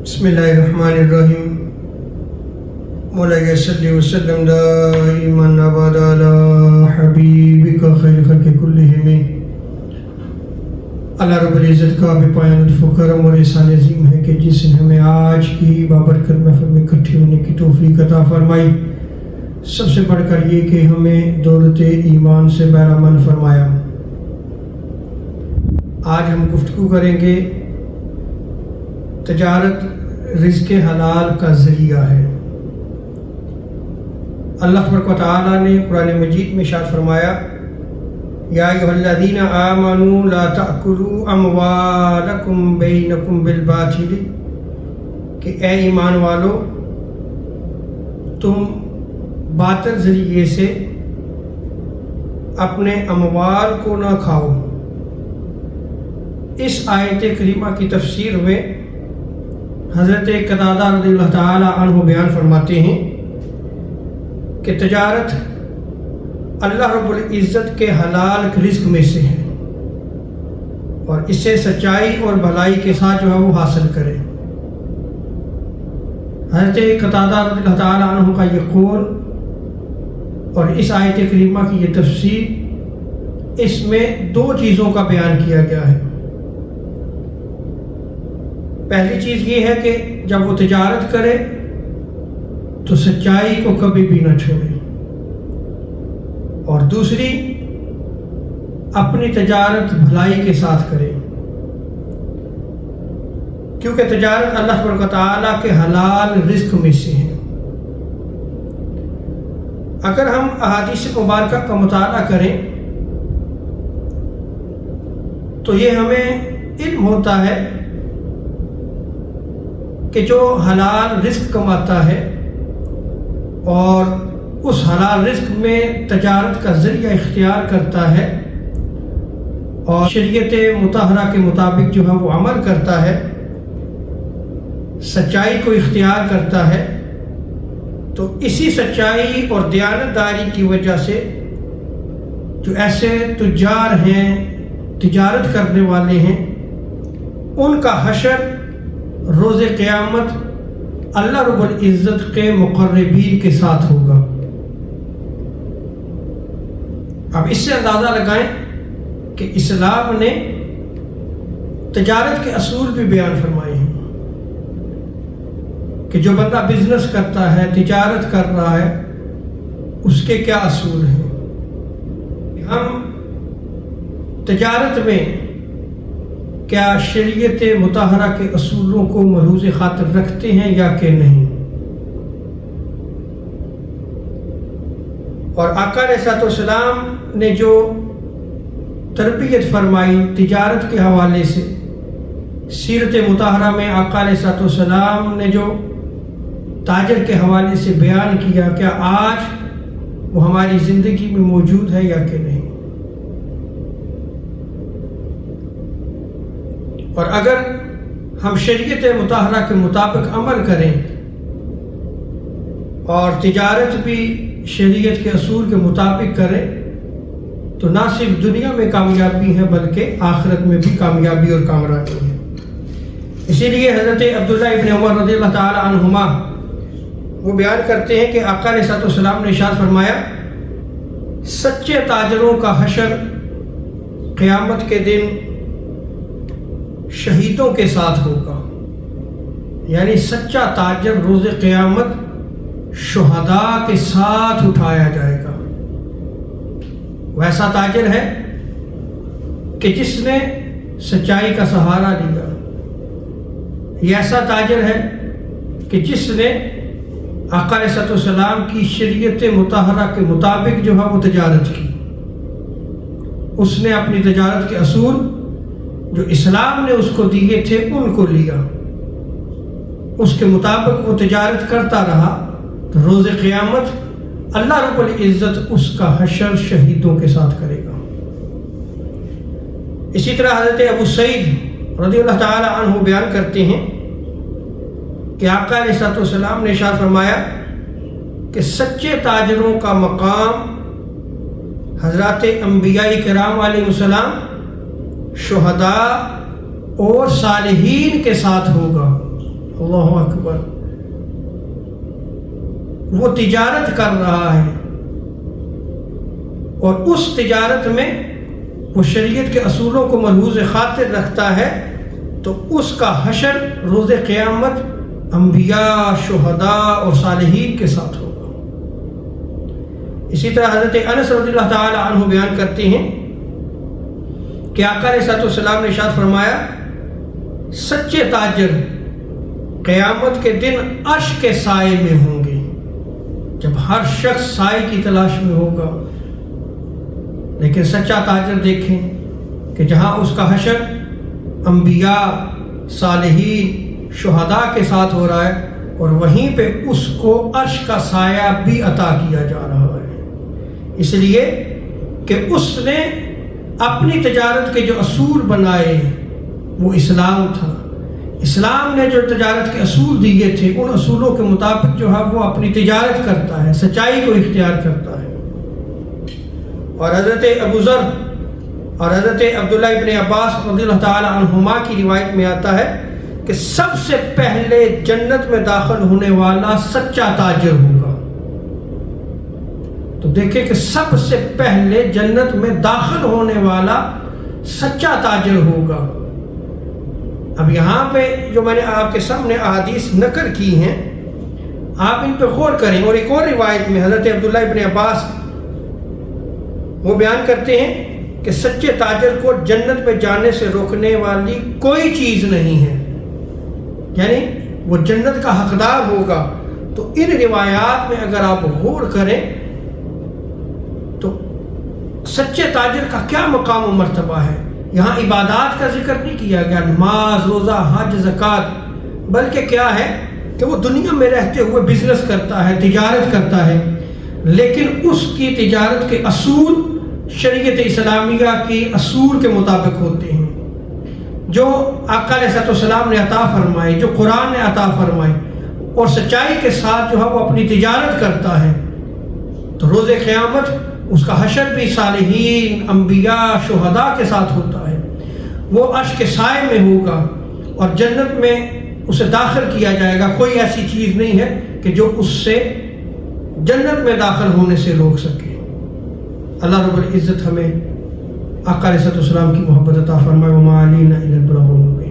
بسم اللہ الرحمن الرحیم مولاي صلی وسلم دائما ابدا علی حبیبک خیر خلق کلہم۔ اللہ رب العزت کا بے پایان لطف و کرم اور احسان عظیم ہے کہ جس نے ہمیں آج کی بابرکت محفل میں اکٹھے ہونے کی توفیق عطا فرمائی، سب سے بڑھ کر یہ کہ ہمیں دولت ایمان سے بہرامند فرمایا۔ آج ہم گفتگو کریں گے تجارت رزق حلال کا ذریعہ ہے۔ اللہ تبارک و تعالیٰ نے قرآن مجید میں ارشاد فرمایا، یا ایھا الذین آمنوا لا تأکلوا اموالکم بینکم بالباطل، کہ اے ایمان والو تم باطل ذریعے سے اپنے اموال کو نہ کھاؤ۔ اس آیت کریمہ کی تفسیر میں حضرت قتادہ رضی اللہ تعالی عنہ بیان فرماتے ہیں کہ تجارت اللہ رب العزت کے حلال رزق میں سے ہے اور اسے سچائی اور بھلائی کے ساتھ جو ہے وہ حاصل کرے۔ حضرت قتادہ رضی اللہ تعالی عنہ کا یہ قول اور اس آیت کریمہ کی یہ تفسیر، اس میں دو چیزوں کا بیان کیا گیا ہے۔ پہلی چیز یہ ہے کہ جب وہ تجارت کرے تو سچائی کو کبھی بھی نہ چھوڑے، اور دوسری اپنی تجارت بھلائی کے ساتھ کرے، کیونکہ تجارت اللہ تبارک و تعالیٰ کے حلال رزق میں سے ہے۔ اگر ہم احادیث مبارکہ کا مطالعہ کریں تو یہ ہمیں علم ہوتا ہے کہ جو حلال رزق کماتا ہے اور اس حلال رزق میں تجارت کا ذریعہ اختیار کرتا ہے اور شریعت مطہرہ کے مطابق جو ہے وہ عمل کرتا ہے، سچائی کو اختیار کرتا ہے، تو اسی سچائی اور دیانتداری کی وجہ سے جو ایسے تجار ہیں، تجارت کرنے والے ہیں، ان کا حشر روز قیامت اللہ رب العزت کے مقربین کے ساتھ ہوگا۔ اب اس سے اندازہ لگائیں کہ اسلام نے تجارت کے اصول بھی بیان فرمائے ہیں کہ جو بندہ بزنس کرتا ہے، تجارت کر رہا ہے، اس کے کیا اصول ہیں۔ ہم تجارت میں کیا شریعت مطہرہ کے اصولوں کو ملحوظ خاطر رکھتے ہیں یا کہ نہیں، اور آقا علیہ السلام نے جو تربیت فرمائی تجارت کے حوالے سے، سیرت مطہرہ میں آقا علیہ السلام نے جو تاجر کے حوالے سے بیان کیا، کیا آج وہ ہماری زندگی میں موجود ہے یا کہ نہیں۔ اور اگر ہم شریعت مطہرہ کے مطابق عمل کریں اور تجارت بھی شریعت کے اصول کے مطابق کریں تو نہ صرف دنیا میں کامیابی ہے بلکہ آخرت میں بھی کامیابی اور کامرانی ہے۔ اسی لیے حضرت عبداللہ ابن عمر رضی اللہ تعالی عنہما وہ بیان کرتے ہیں کہ آقا علیہ السلام نے ارشاد فرمایا، سچے تاجروں کا حشر قیامت کے دن شہیدوں کے ساتھ ہوگا، یعنی سچا تاجر روز قیامت شہداء کے ساتھ اٹھایا جائے گا۔ وہ ایسا تاجر ہے کہ جس نے سچائی کا سہارا لیا، یہ ایسا تاجر ہے کہ جس نے آقا علیہ السلام کی شریعت مطہرہ کے مطابق جو ہے وہ تجارت کی، اس نے اپنی تجارت کے اصول جو اسلام نے اس کو دیے تھے ان کو لیا، اس کے مطابق وہ تجارت کرتا رہا، تو روز قیامت اللہ رب العزت اس کا حشر شہیدوں کے ساتھ کرے گا۔ اسی طرح حضرت ابو سعید رضی اللہ تعالی عنہ بیان کرتے ہیں کہ آقا علیہ السلام نے ارشاد فرمایا کہ سچے تاجروں کا مقام حضرات انبیاء کرام علیہ السلام، شہداء اور صالحین کے ساتھ ہوگا، اللہ اکبر، وہ تجارت کر رہا ہے اور اس تجارت میں وہ شریعت کے اصولوں کو ملحوظ خاطر رکھتا ہے، تو اس کا حشر روز قیامت انبیاء، شہداء اور صالحین کے ساتھ ہوگا۔ اسی طرح حضرت انس رضی اللہ تعالی عنہ بیان کرتے ہیں کہ آقا علیہ الصلوۃ والسلام نے ارشاد فرمایا، سچے تاجر قیامت کے دن عرش کے سائے میں ہوں گے، جب ہر شخص سائے کی تلاش میں ہوگا۔ لیکن سچا تاجر دیکھیں کہ جہاں اس کا حشر انبیاء، صالحین، شہداء کے ساتھ ہو رہا ہے، اور وہیں پہ اس کو عرش کا سایہ بھی عطا کیا جا رہا ہے، اس لیے کہ اس نے اپنی تجارت کے جو اصول بنائے وہ اسلام تھا۔ اسلام نے جو تجارت کے اصول دیے تھے، ان اصولوں کے مطابق جو ہے وہ اپنی تجارت کرتا ہے، سچائی کو اختیار کرتا ہے۔ اور حضرت ابو ذر اور حضرت عبداللہ ابن عباس رضی اللہ تعالی عنہما کی روایت میں آتا ہے کہ سب سے پہلے جنت میں داخل ہونے والا سچا تاجر ہوگا۔ تو دیکھیں کہ سب سے پہلے جنت میں داخل ہونے والا سچا تاجر ہوگا۔ اب یہاں پہ جو میں نے آپ کے سامنے احادیث نقل کی ہیں، آپ ان پہ غور کریں۔ اور ایک اور روایت میں حضرت عبداللہ ابن عباس وہ بیان کرتے ہیں کہ سچے تاجر کو جنت میں جانے سے روکنے والی کوئی چیز نہیں ہے، یعنی وہ جنت کا حقدار ہوگا۔ تو ان روایات میں اگر آپ غور کریں تو سچے تاجر کا کیا مقام و مرتبہ ہے۔ یہاں عبادات کا ذکر نہیں کیا گیا، نماز، روزہ، حج، زکوٰۃ، بلکہ کیا ہے کہ وہ دنیا میں رہتے ہوئے بزنس کرتا ہے، تجارت کرتا ہے، لیکن اس کی تجارت کے اصول شریعت اسلامیہ کے اصول کے مطابق ہوتے ہیں، جو آقا علیہ الصلوۃ والسلام نے عطا فرمائے، جو قرآن نے عطا فرمائے، اور سچائی کے ساتھ جو ہے وہ اپنی تجارت کرتا ہے، تو روز قیامت اس کا حشر بھی صالحین، انبیاء، شہداء کے ساتھ ہوتا ہے۔ وہ عرش کے سائے میں ہوگا اور جنت میں اسے داخل کیا جائے گا۔ کوئی ایسی چیز نہیں ہے کہ جو اس سے جنت میں داخل ہونے سے روک سکے۔ اللہ رب العزت ہمیں آقا علیہ الصلوۃ والسلام کی محبت عطا فرمائے۔ وما علینا الا البلاغ المبین۔